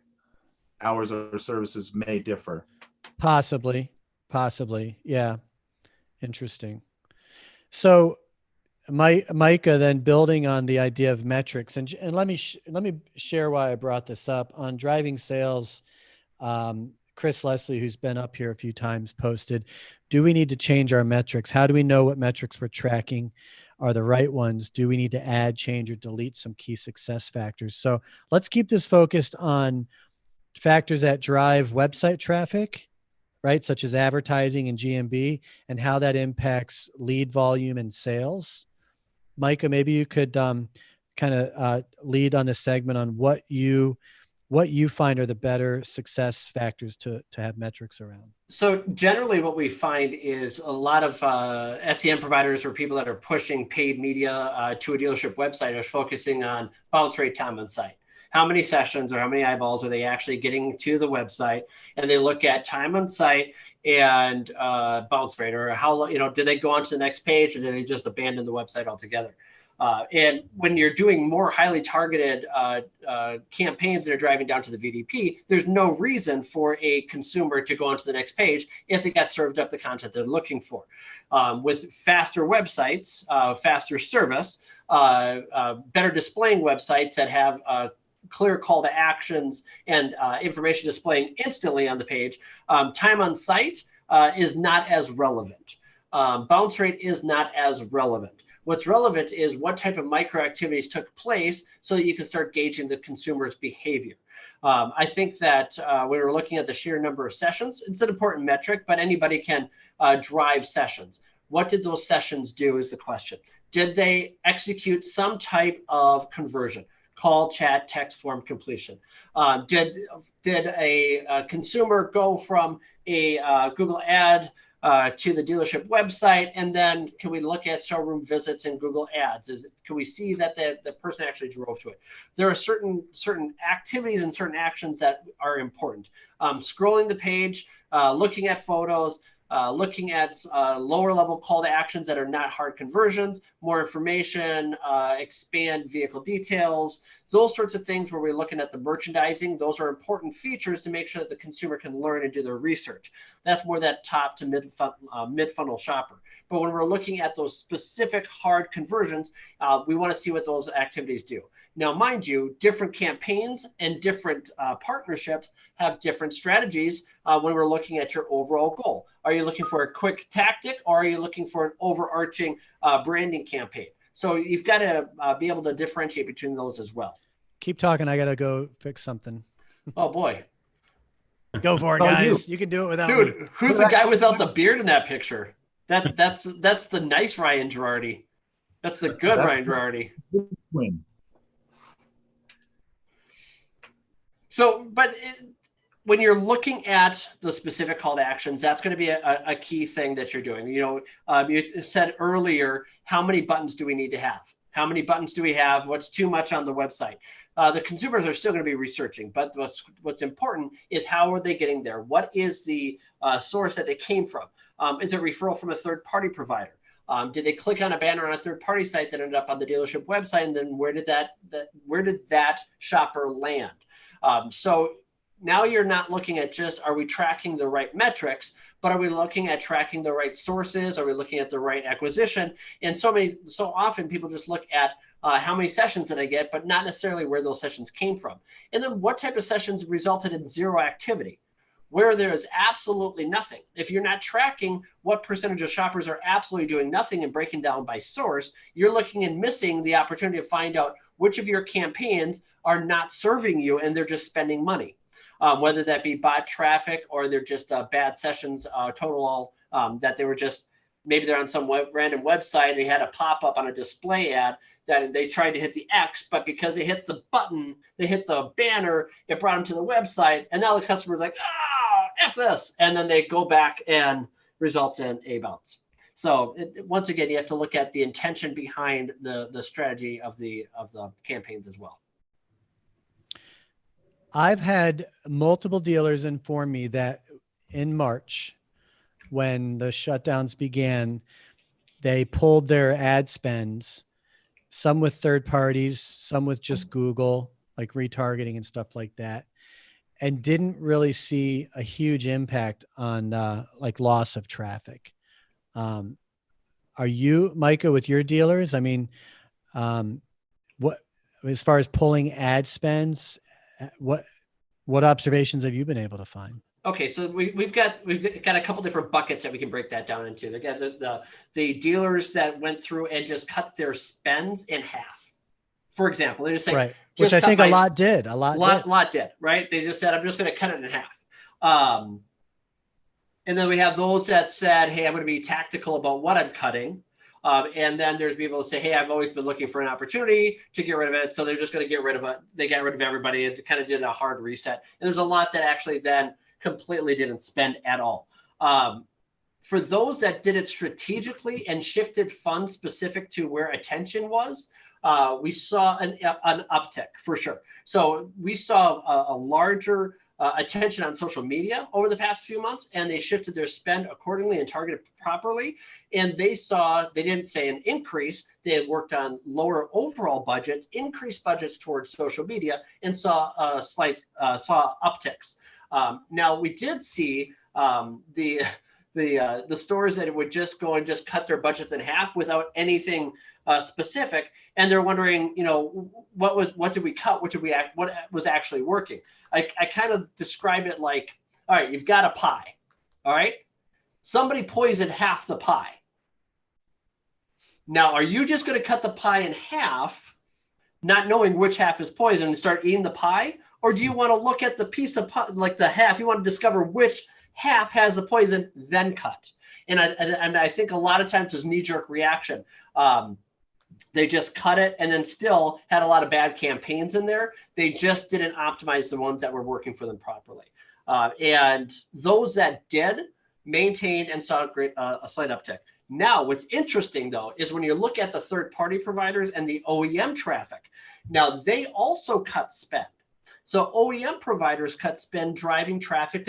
hours or services may differ. Possibly. Yeah. Interesting. So Micah, then building on the idea of metrics, and let me share why I brought this up on driving sales. Chris Leslie, who's been up here a few times, posted, do we need to change our metrics? How do we know what metrics we're tracking are the right ones? Do we need to add, change, or delete some key success factors? So let's keep this focused on factors that drive website traffic, right? Such as advertising and GMB, and how that impacts lead volume and sales. Micah, maybe you could kind of lead on this segment on what you find are the better success factors to have metrics around. So generally what we find is a lot of SEM providers or people that are pushing paid media to a dealership website are focusing on bounce rate time on site. How many sessions or how many eyeballs are they actually getting to the website? And they look at time on site and bounce rate, or how, do they go on to the next page, or do they just abandon the website altogether? And when you're doing more highly targeted campaigns that are driving down to the VDP, there's no reason for a consumer to go on to the next page if they got served up the content they're looking for. With faster websites, faster service, better displaying websites that have clear call to actions and information displaying instantly on the page, time on site is not as relevant. Bounce rate is not as relevant. What's relevant is what type of micro activities took place so that you can start gauging the consumer's behavior. I think that when we're looking at the sheer number of sessions, it's an important metric, but anybody can drive sessions. What did those sessions do is the question. Did they execute some type of conversion? Call, chat, text, form completion. Did a consumer go from a Google ad to the dealership website, and then can we look at showroom visits in Google Ads? Can we see that the person actually drove to it? There are certain activities and certain actions that are important. Scrolling the page, looking at photos, looking at lower level call to actions that are not hard conversions, more information, expand vehicle details, those sorts of things where we're looking at the merchandising. Those are important features to make sure that the consumer can learn and do their research. That's more that top to mid-funnel shopper. But when we're looking at those specific hard conversions, we want to see what those activities do. Now, mind you, different campaigns and different partnerships have different strategies when we're looking at your overall goal. Are you looking for a quick tactic, or are you looking for an overarching branding campaign? So you've got to be able to differentiate between those as well. Keep talking. I got to go fix something. Oh, boy. Go for it, guys. You can do it without me. Dude, who's the guy without the beard in that picture? That's the nice Ryan Girardi. That's the good Ryan Girardi. So, but when you're looking at the specific call to actions, that's going to be a key thing that you're doing. You said earlier, how many buttons do we need to have? How many buttons do we have? What's too much on the website? The consumers are still going to be researching, but what's important is how are they getting there? What is the source that they came from? Is it a referral from a third-party provider? Did they click on a banner on a third-party site that ended up on the dealership website, and then where did that shopper land? So now you're not looking at just, are we tracking the right metrics, but are we looking at tracking the right sources? Are we looking at the right acquisition? And so often people just look at how many sessions did I get, but not necessarily where those sessions came from. And then what type of sessions resulted in zero activity, where there is absolutely nothing. If you're not tracking what percentage of shoppers are absolutely doing nothing and breaking down by source, you're looking and missing the opportunity to find out which of your campaigns are not serving you and they're just spending money. Whether that be bot traffic or they're just bad sessions, that they were just, maybe they're on some random website and they had a pop-up on a display ad that they tried to hit the X, but because they hit the button, they hit the banner, it brought them to the website, and now the customer's like, F this, and then they go back and results in a bounce. So once again, you have to look at the intention behind the strategy of the campaigns as well. I've had multiple dealers inform me that in March, when the shutdowns began, they pulled their ad spends, some with third parties, some with just Google, like retargeting and stuff like that, and didn't really see a huge impact on like loss of traffic. Are you, Micah, with your dealers? I mean, what, as far as pulling ad spends, what observations have you been able to find? Okay, so we've got a couple different buckets that we can break that down into. Again, the dealers that went through and just cut their spends in half. For example, they just say, right, which I think a lot did. A lot did, right? They just said, I'm just going to cut it in half. And then we have those that said, hey, I'm going to be tactical about what I'm cutting. And then there's people who say, hey, I've always been looking for an opportunity to get rid of it. So they're just going to get rid of it. They got rid of everybody and kind of did a hard reset. And there's a lot that actually then completely didn't spend at all. For those that did it strategically and shifted funds specific to where attention was, we saw an uptick for sure. So we saw a larger attention on social media over the past few months, and they shifted their spend accordingly and targeted properly. And they didn't say an increase. They had worked on lower overall budgets, increased budgets towards social media, and saw upticks. Now we did see the stores that would just go and just cut their budgets in half without anything specific, and they're wondering, what did we cut? What was actually working? I kind of describe it like, all right, you've got a pie, all right? Somebody poisoned half the pie. Now, are you just going to cut the pie in half, not knowing which half is poison, and start eating the pie? Or do you want to look at the piece of pie, like the half, you want to discover which half has the poison, then cut? And I think a lot of times there's knee-jerk reaction. They just cut it and then still had a lot of bad campaigns in there. They just didn't optimize the ones that were working for them properly. And those that did maintained and saw a slight uptick. Now, what's interesting, though, is when you look at the third-party providers and the OEM traffic, now they also cut spend. So OEM providers cut spend driving traffic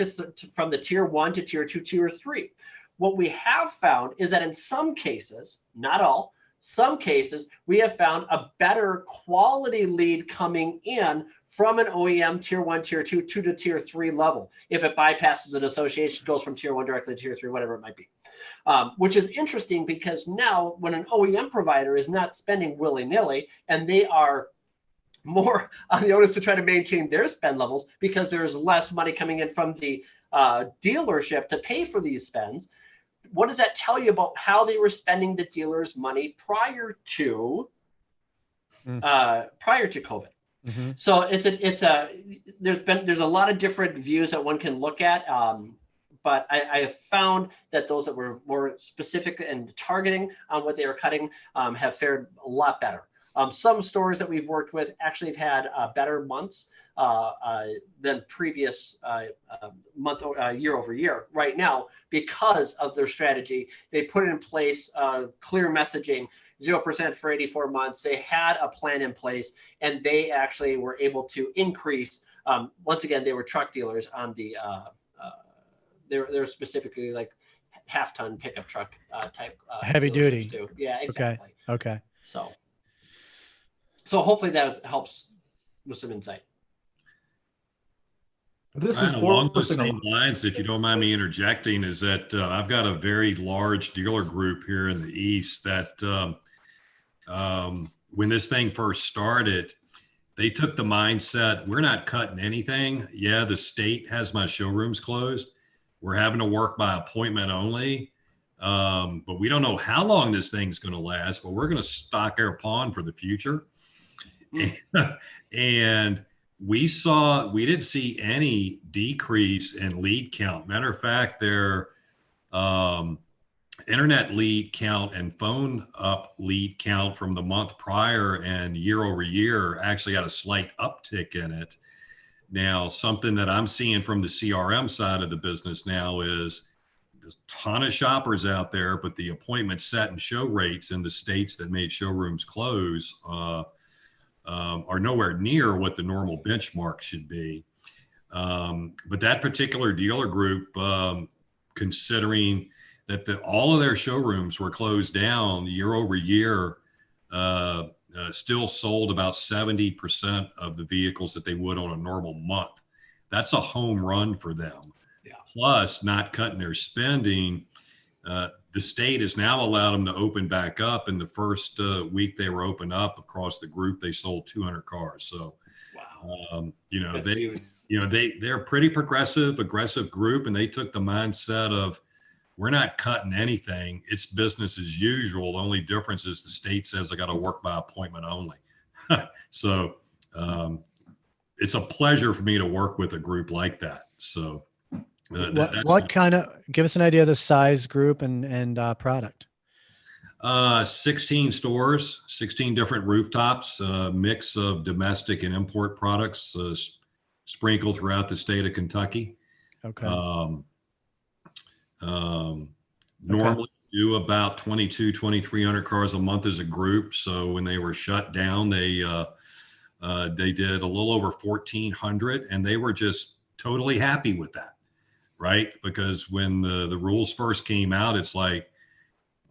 from the tier 1 to tier 2, tier 3. What we have found is that in some cases, not all, some cases, we have found a better quality lead coming in from an OEM tier 1, tier 2 to tier 3 level. If it bypasses an association, goes from tier 1 directly to tier 3, whatever it might be. Which is interesting because now when an OEM provider is not spending willy-nilly and they are more on the onus to try to maintain their spend levels because there's less money coming in from the dealership to pay for these spends, what does that tell you about how they were spending the dealer's money prior to COVID? Mm-hmm. So there's a lot of different views that one can look at. But I have found that those that were more specific and targeting on what they were cutting have fared a lot better. Some stores that we've worked with actually have had better months than previous month year over year right now because of their strategy. They put in place clear messaging, 0% for 84 months. They had a plan in place, and they actually were able to increase. Once again, they were truck dealers on the. They're specifically like half-ton pickup truck type heavy duty too. Yeah, exactly. Okay. So hopefully that helps with some insight. This Ryan, is along those forcing same lines, if you don't mind me interjecting, is that I've got a very large dealer group here in the East that when this thing first started, they took the mindset, we're not cutting anything. Yeah, the state has my showrooms closed. We're having to work by appointment only. But we don't know how long this thing's going to last, but we're going to stock our pond for the future. And we didn't see any decrease in lead count. Matter of fact, their internet lead count and phone up lead count from the month prior and year over year actually had a slight uptick in it. Now, something that I'm seeing from the CRM side of the business now is there's a ton of shoppers out there, but the appointment set and show rates in the states that made showrooms close are nowhere near what the normal benchmark should be. But that particular dealer group, considering that all of their showrooms were closed down year over year, still sold about 70% of the vehicles that they would on a normal month. That's a home run for them. Yeah. Plus, not cutting their spending. The state has now allowed them to open back up. In the first week they were open up across the group, they sold 200 cars. So, wow. They're a pretty aggressive group, and they took the mindset of, we're not cutting anything. It's business as usual. The only difference is the state says I got to work by appointment only. So it's a pleasure for me to work with a group like that. So give us an idea of the size group and product. 16 stores, 16 different rooftops, a mix of domestic and import products sprinkled throughout the state of Kentucky. Okay. Normally do about 2,300 cars a month as a group. So when they were shut down, they did a little over 1,400, and they were just totally happy with that, right? Because when the rules first came out, it's like,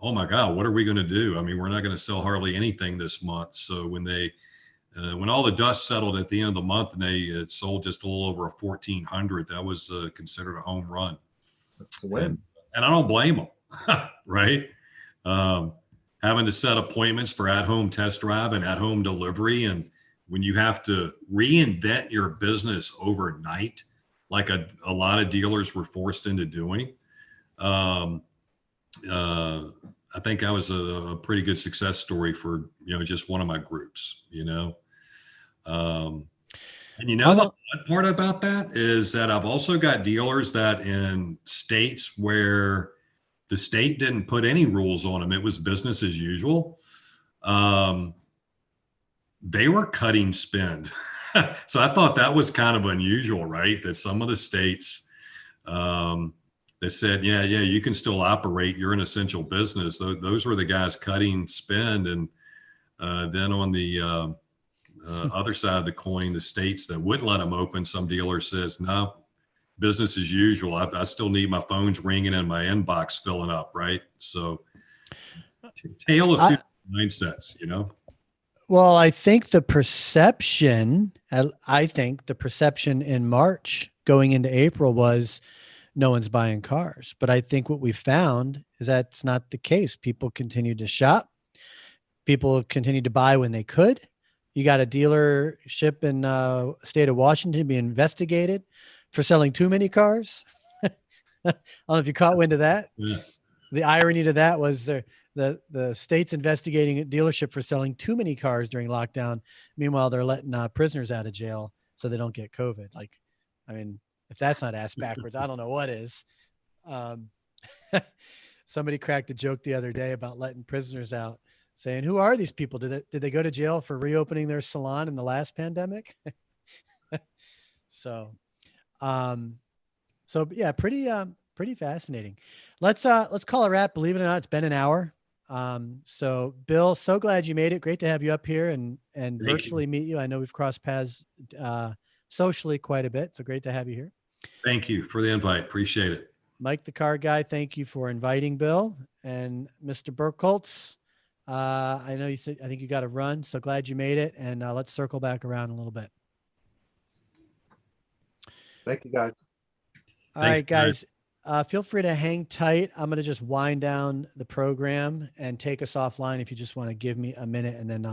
oh my God, what are we going to do? I mean, we're not going to sell hardly anything this month. So when when all the dust settled at the end of the month and they sold just a little over 1,400, that was considered a home run. That's a win. And I don't blame them, right? Having to set appointments for at-home test drive and at-home delivery. And when you have to reinvent your business overnight, like a lot of dealers were forced into doing, I think I was a pretty good success story for, just one of my groups, And the part about that is that I've also got dealers that in states where the state didn't put any rules on them, it was business as usual. They were cutting spend. So I thought that was kind of unusual, right? That some of the states that said, yeah, you can still operate. You're an essential business. Those were the guys cutting spend. And then on the other side of the coin, the states that would let them open, some dealer says, no, business as usual. I still need my phones ringing and my inbox filling up, right? So tale of two mindsets, Well, I think the perception in March going into April was no one's buying cars. But I think what we found is that's not the case. People continued to shop. People continued to buy when they could. You got a dealership in state of Washington being investigated for selling too many cars. I don't know if you caught wind of that. Yeah. The irony to that was the state's investigating a dealership for selling too many cars during lockdown. Meanwhile, they're letting prisoners out of jail so they don't get COVID. If that's not ass backwards, I don't know what is. Somebody cracked a joke the other day about letting prisoners out saying, who are these people? Did they go to jail for reopening their salon in the last pandemic? So, yeah, pretty fascinating. Let's call it a wrap. Believe it or not, it's been an hour. So Bill, so glad you made it. Great to have you up here and virtually meet you. I know we've crossed paths socially quite a bit. So great to have you here. Thank you for the invite. Appreciate it. Mike, the car guy, thank you for inviting Bill. And Mr. Burkholtz, I know you said, I think you got to run. So glad you made it. And let's circle back around a little bit. Thank you, guys. All right, guys. Feel free to hang tight. I'm going to just wind down the program and take us offline if you just want to give me a minute, and then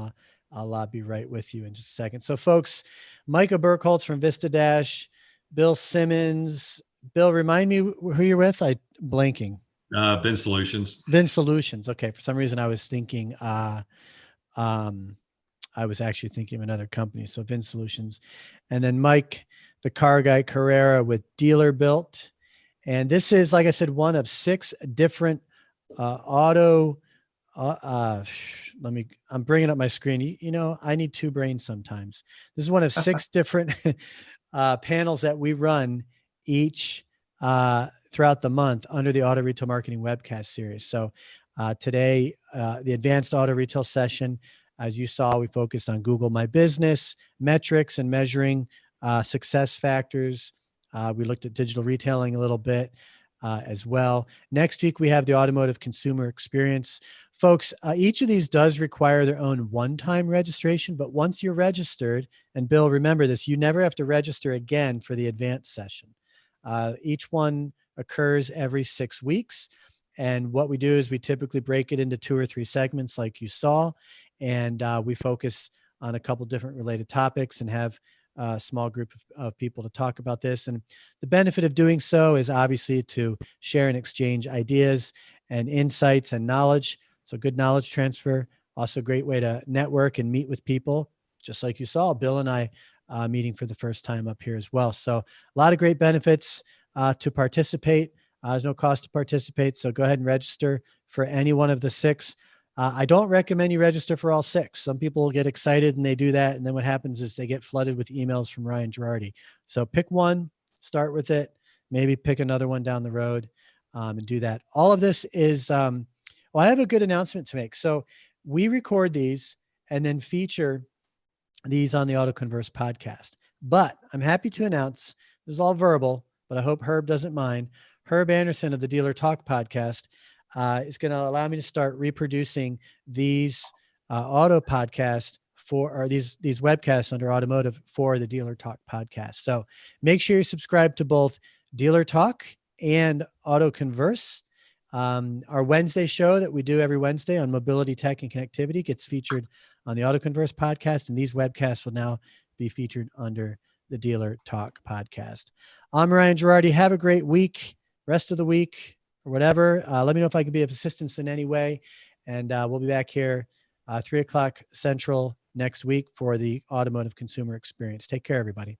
I'll be right with you in just a second. So, folks, Micah Burkholtz from Vista Dash, Bill Simmons. Bill, remind me who you're with. I'm blanking. Vin Solutions. Vin Solutions. Okay. For some reason, I was thinking, I was actually thinking of another company. So Vin Solutions, and then Mike, the car guy, Carrera with Dealer Built. And this is, like I said, one of 6 different I'm bringing up my screen. You know, I need 2 brains sometimes. This is one of 6 different panels that we run each throughout the month under the Auto Retail Marketing Webcast series. So today, the Advanced Auto Retail session, as you saw, we focused on Google My Business, metrics and measuring success factors. We looked at digital retailing a little bit as well. Next week, we have the automotive consumer experience. Folks, each of these does require their own one-time registration, but once you're registered, and Bill, remember this, you never have to register again for the advanced session. Each one occurs every 6 weeks. And what we do is we typically break it into 2 or 3 segments like you saw, and we focus on a couple different related topics and have a small group of people to talk about this. And the benefit of doing so is obviously to share and exchange ideas and insights and knowledge. So good knowledge transfer, also a great way to network and meet with people, just like you saw Bill and I meeting for the first time up here as well. So a lot of great benefits to participate. There's no cost to participate. So go ahead and register for any one of the 6. I don't recommend you register for all 6. Some people get excited and they do that. And then what happens is they get flooded with emails from Ryan Girardi. So pick one, start with it, maybe pick another one down the road and do that. All of this is, well, I have a good announcement to make. So we record these and then feature these on the AutoConverse podcast. But I'm happy to announce, this is all verbal, but I hope Herb doesn't mind. Herb Anderson of the Dealer Talk podcast is going to allow me to start reproducing these auto podcasts or these webcasts under automotive for the Dealer Talk podcast. So make sure you subscribe to both Dealer Talk and AutoConverse. Our Wednesday show that we do every Wednesday on mobility, tech, and connectivity gets featured on the AutoConverse podcast, and these webcasts will now be featured under the Dealer Talk podcast. I'm Ryan Girardi. Have a great week, rest of the week, or whatever. Let me know if I can be of assistance in any way. And we'll be back here 3 o'clock Central next week for the automotive consumer experience. Take care, everybody.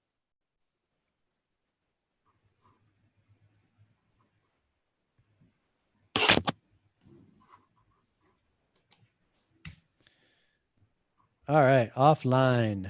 All right, offline.